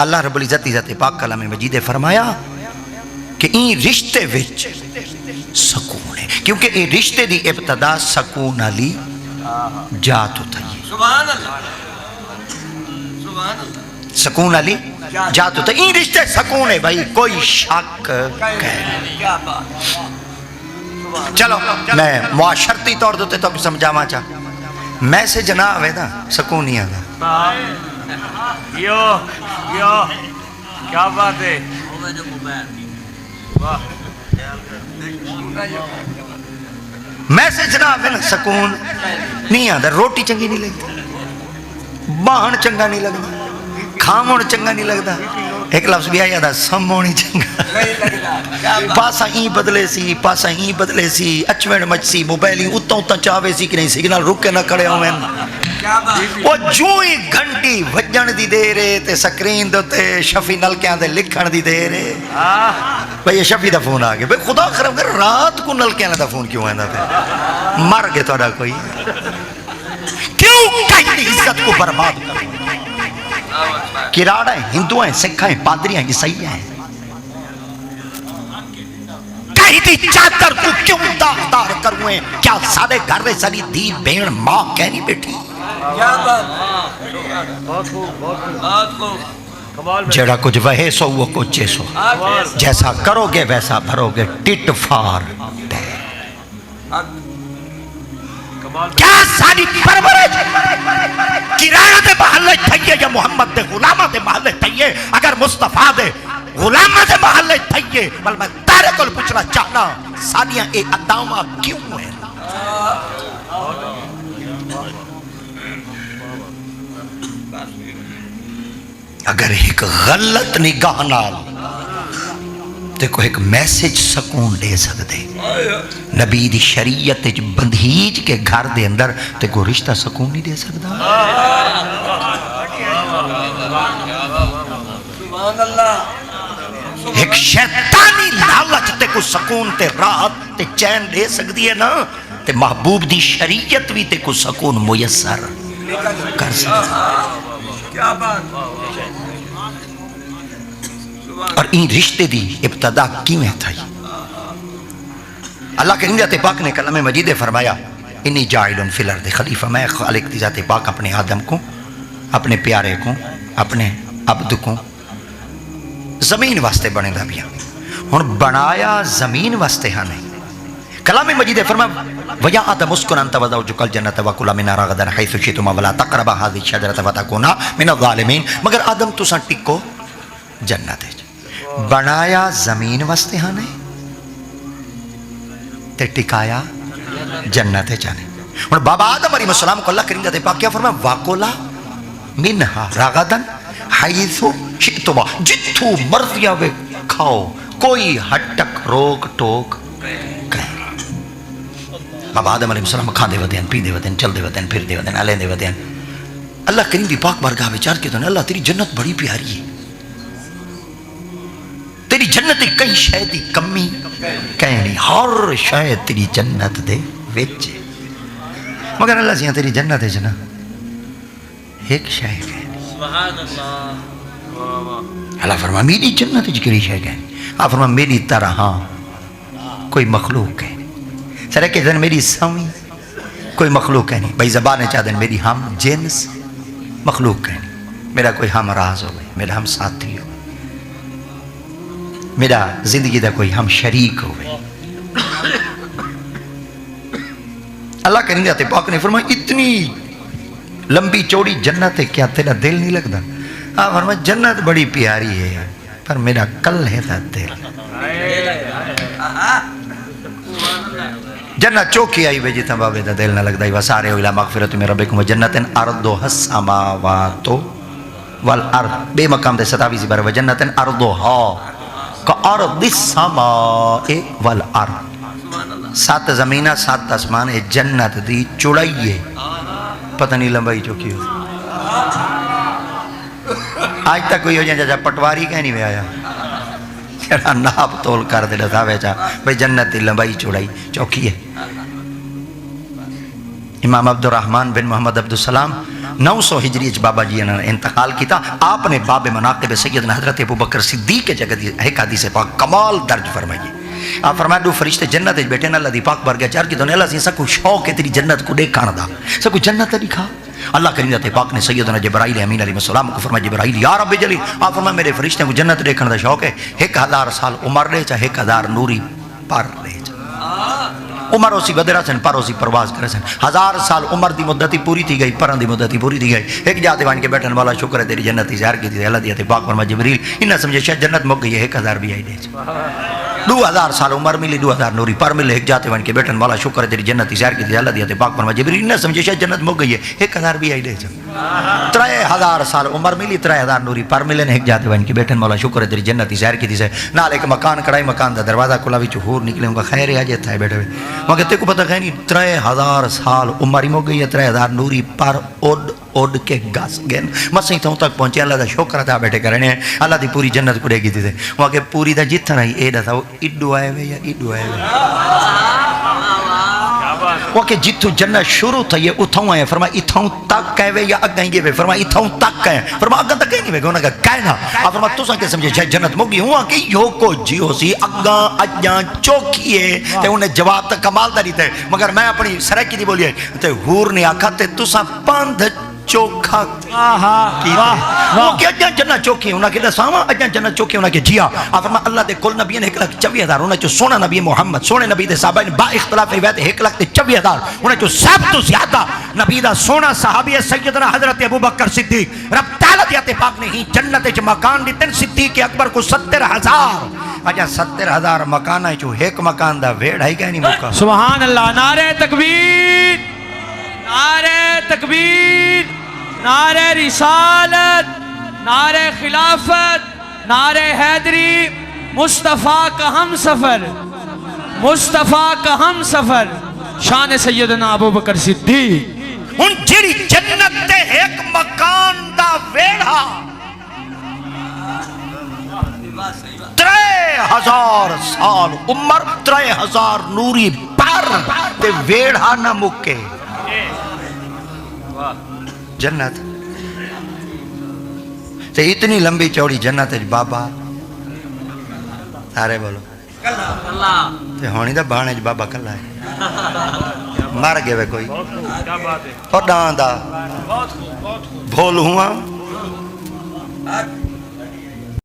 اللہ رب العزت ذات پاک کلام مجید فرمایا کہ این رشتے وچ سکون ہے، کیونکہ این رشتے دی ابتدا سکون علی جات ہوتا ہے، سبحان اللہ سبحان اللہ، سکون علی جات ہوتا ہے، این رشتے سکون ہے بھائی، کوئی شک نہیں۔ کیا بات، چلو میں معاشرتی طور دوتے تو سمجھاما چاہ میں سے جناب ہے نا سکون نہیں آگا، یو کیا بات ہے، میں سے جناب ہے نا سکون نہیں آگا، روٹی چنگی نہیں لگتا، باہن چنگا نہیں لگتا، کھامون چنگا نہیں لگتا، ایک لفظ بھی آیا تھا سمونی چنگا، پاسا ہی بدلے سی، پاسا ہی بدلے سی، اچوین مچ سی، موبائلی اتنا چاہوے سی کہ نہیں سگنل رک کے نہ کھڑے ہوئے، وہ جوئی گھنٹی وجن دی دے رہے تے سکرین دوتے شفی نلکیاں دے لکھن دی دے رہے، بھئی یہ شفی دا فون آگے، بھئی خدا خراب کر رات کو نلکیاں دا فون کیوں ہے دا پہ مر گئے تو اڑا کوئی، کیوں کہیں عزت کو برباد کر کراڑا ہیں، ہندو ہیں، سکھ ہیں، پادری ہیں، عیسائی ہیں، کہیں دی چادر کو کیوں داغدار کرویں، کیا سارے گھر رہے ساری دی بین ماں کہنی بیٹھی، کیا بات، جڑا کچھ وہے سو وہ کچھ سو، جیسا کرو گے ویسا بھرو گے، ٹٹ فار کیا ساری پرورش کرایہ دے محلے تھئیے یا محمد دے غلامہ دے محلے تھئیے، اگر مصطفیٰ دے غلامہ دے محلے تھئیے، بل میں تارے کل پوچھنا چاہنا سانیاں اے ادامہ کیوں ہیں، اگر ایک غلط نگاہ نال دیکھو ایک میسیج سکون دے سکتے، نبی دی شریعت بندھیج کے گھر دے اندر تے کوئی رشتہ سکون نہیں دے سکتا، سبحان اللہ، ایک شیطانی لالچ تے کو سکون تے راحت تے چین دے سکتی ہے نا، تے محبوب دی شریعت بھی تے کو سکون میسر کر سکتی، کیا بات، اور این رشتے دی ابتدا کیوں ہے تھا، اللہ کریم ذات پاک نے کلام مجید فرمایا انی جاعل فی الارض خلیفہ، میں خالق دی ذات پاک اپنے آدم کو، اپنے پیارے کو، اپنے عبد کو زمین واسطے بنے دا بیا، ہن بنایا زمین واسطے ہاں نہیں، کلام مجید فرمایا وَيَا آدَمُ اسْكُنْ أَنْتَ وَزَوْجُكَ الْجَنَّةَ وَكُلَا مِنْهَا رَغَدًا حَيْثُ شِئْتُمَا وَلَا تَقْرَبَا هَذِهِ الشَّجَرَةَ فَتَكُونَا مِنَ الظَّالِمِينَ، مگر آدم تساں ٹکو جنت ہے، بنایا زمین واسطے ہاں نہیں تے ٹکایا جنت ہے جانے، اور بابا آدم علیہ السلام کو اللہ کریم ذات پاک کیا فرمایا وَكُلَا مِنْهَا رَغَدًا حَيْثُ شِئْتُمَا، جتھو مرضی آوے کھاؤ، کوئی ہٹک روک ٹوک کہیں، بابا آدم علیہ السلام کھان دے ودین، پی دے ودین، چل دے ودین، پھر دے ودین، علے دے ودین، اللہ کریم دی پاک بارگاہ بچار کے تو اللہ تیری جنت بڑی پیاری ہے، تیری جنت کئی شاید دی کمی کہنی، ہر شاید تیری جنت دے ویچے، مگر اللہ سیاں تیری جنت ہے جنا ایک شاید کہنی، سبحان اللہ، اللہ فرما میری جنت جکری شاید کہنی، آپ فرما میری طرح ہاں کوئی مخلوق ہے، سر کہ دن میری سامی کوئی مخلوق ہے نہیں، بھئی زبان چاہ دن میری ہم جنس مخلوق ہے نہیں، میرا کوئی ہم راز ہوئے، میرا ہم ساتھی ہوئے، میرا زندگی دا کوئی ہم شریک ہوئے، اللہ کریں جاتے پاک نے فرمایا اتنی لمبی چوڑی جنت ہے کیا تیرا دل نہیں لگتا، آپ فرمایا جنت بڑی پیاری ہے پر میرا کل ہے تا دل، جنت چوکی آئی بے جتنا بابے دا دل نہ لگتا ہے، وَسَارِعُوا إِلَىٰ مَغْفِرَةٍ مِّن رَبِّكُمْ وَجَنَّةٍ أَرْضُهَا السَّمَاوَاتُ وَالْأَرْضُ، بے مقام دے 27 بار وَجَنَّةٍ أَرْضُهَا كَأَرْضِ السَّمَاءِ وَالْأَرْضِ، 7 زمینہ 7 آسمان، جنت دی چڑائیے پتہ نہیں لمبائی چوکی ہو، آج تک کوئی ہو جائے جا پٹواری کہنی میں آیا ناپ تول کر دے لتا بیچا بھئی جنت دی لمبائی چوڑائی چوکی ہے، امام عبد الرحمن بن محمد عبدالسلام 900 ہجری بابا جی نے انتقال کیتا. آپ نے باب مناقب سیدنا حضرت ابو بکر صدیق کے جگہ ایک حدیث پاک کمال درج فرمائیے. آپ فرمایا دو فرشتے جنت وچ بیٹھے نے اللہ دی پاک بارگاہ چار کی تو اللہ سی سکو شوق ہے تیری جنت کو دیکھਣ دا, سکو جنت دکھا. اللہ کریم ذات پاک نے سیدنا جبرائیل امین علیہ السلام کو فرمایا جبرائیل یا رب جلیل, آپ فرمایا میرے فرشتے کو جنت دیکھنے دا شوق ہے, 1000 سال عمر لے چاہے 1000 نوری پر لے چاہے. عمر اسی بدرہ سن پر اسی پرواز کرے سن. 1000 سال عمر دی مدتی پوری تھی گئی, پران دی مدتی پوری تھی گئی. ایک جاتے وان کے بیٹھن والا شکر ہے تیری جنت زیار کی تھی. اللہ دیتے پاک فرمایا جبریل انہا سمجھے شاید جنت مک گئی ہے, 1000 بھی آئی دے چاہے. 2000 سال عمر ملی, 2000 نوری پر ملے. ایک جاتے وان کے بیٹھن والا شکر ہے تیری جنت زیار کی تھی. اللہ دیتے پاک فرمایا جبریل انہا سمجھے شاید جنت مک گئی ہے, 1000 بھی آئی دے چاہے. 3000 سال عمر ملی, 3000 نوری پر ملے. ایک جاتے وان کے بیٹھن والا شکر ہے تیری جنت زیار کی تھی. نال ایک مکان کڑائی, مکان دا دروازہ کھلا وچ ہور نکلے ہوں گا خیر آ جاتا ہے بیٹھے ہوئے. مگر تے کو پتہ ہے نہیں 3000 سال عمر ہی مو گئی ہے, 3000 نوری پر اڈ کے گس گئے مسیں تھوں تک پہنچے. اللہ دا شکر تھا بیٹھے کرنے ہیں. اللہ دی پوری جنت کو دے گی تھے. وہاں کہ پوری دا جتنا ہی ایڈا تھا وہ اڈو آئے ہوئے یا اڈو آئے ہوئے. وہ کہ جتوں جنت شروع تھا یہ اتھوں آئے, فرمایا اتھوں تک کہے ہوئے یا اگائیں گے. فرمایا اتھوں تک کہے, فرمایا اگاں تک کہیں نہیں ہوئے. انہوں نے کہا کہنا. آپ فرمایا تو ساں کے سمجھے جائے جنت موگی ہوا کہ یو کو جیو سی اگاں اجاں چوکیے. تے انہیں جواب تک کمال داری تھے. مگر میں اپنی سرکی دی بولی ہے تے ہور نے آکھا تے تو ساں پاندھ چوکھا کی وہ کہ اجاں جنت چوکی. انہاں کہ دساواں اجاں جنت چوکی. انہاں کہ جیا. آپ فرمایا اللہ دے کل نبی نے 1,24,000. انہاں چو سونا نبی محمد سونے نبی دے صحابہ نے با اختلاف روایت 1,24,000. انہاں چو سب تو زیادہ نبی دا سونا صحابی سیدنا حضرت ابو بکر صدیق رب تعالی دیتے پاک نے ہی جنت وچ مکان دیتے. صدیق اکبر کو 70,000. اجا 70,000 مکان ہے چو ایک مکان دا ویڑ ہے کہ نہیں موقع. سبحان اللہ. نعرہ تکبیر, نعرہ تکبیر, نعرہ رسالت, نعرہ خلافت, نعرہ حیدری. مصطفیٰ کا ہم سفر, مصطفیٰ کا ہم سفر, شان سیدنا ابو بکر صدیق. ان جیڑی جنت تے ایک مکان دا ویڑا 3000 سال عمر, 3000 نوری پر تے ویڑا نہ مکے. جنت تے اتنی لمبی چوڑی جنت ہے بابا سارے بولو تے ہونی دا بہانے جو بابا کلا ہے مر گئے وے کوئی اور ڈان دا بھول ہوا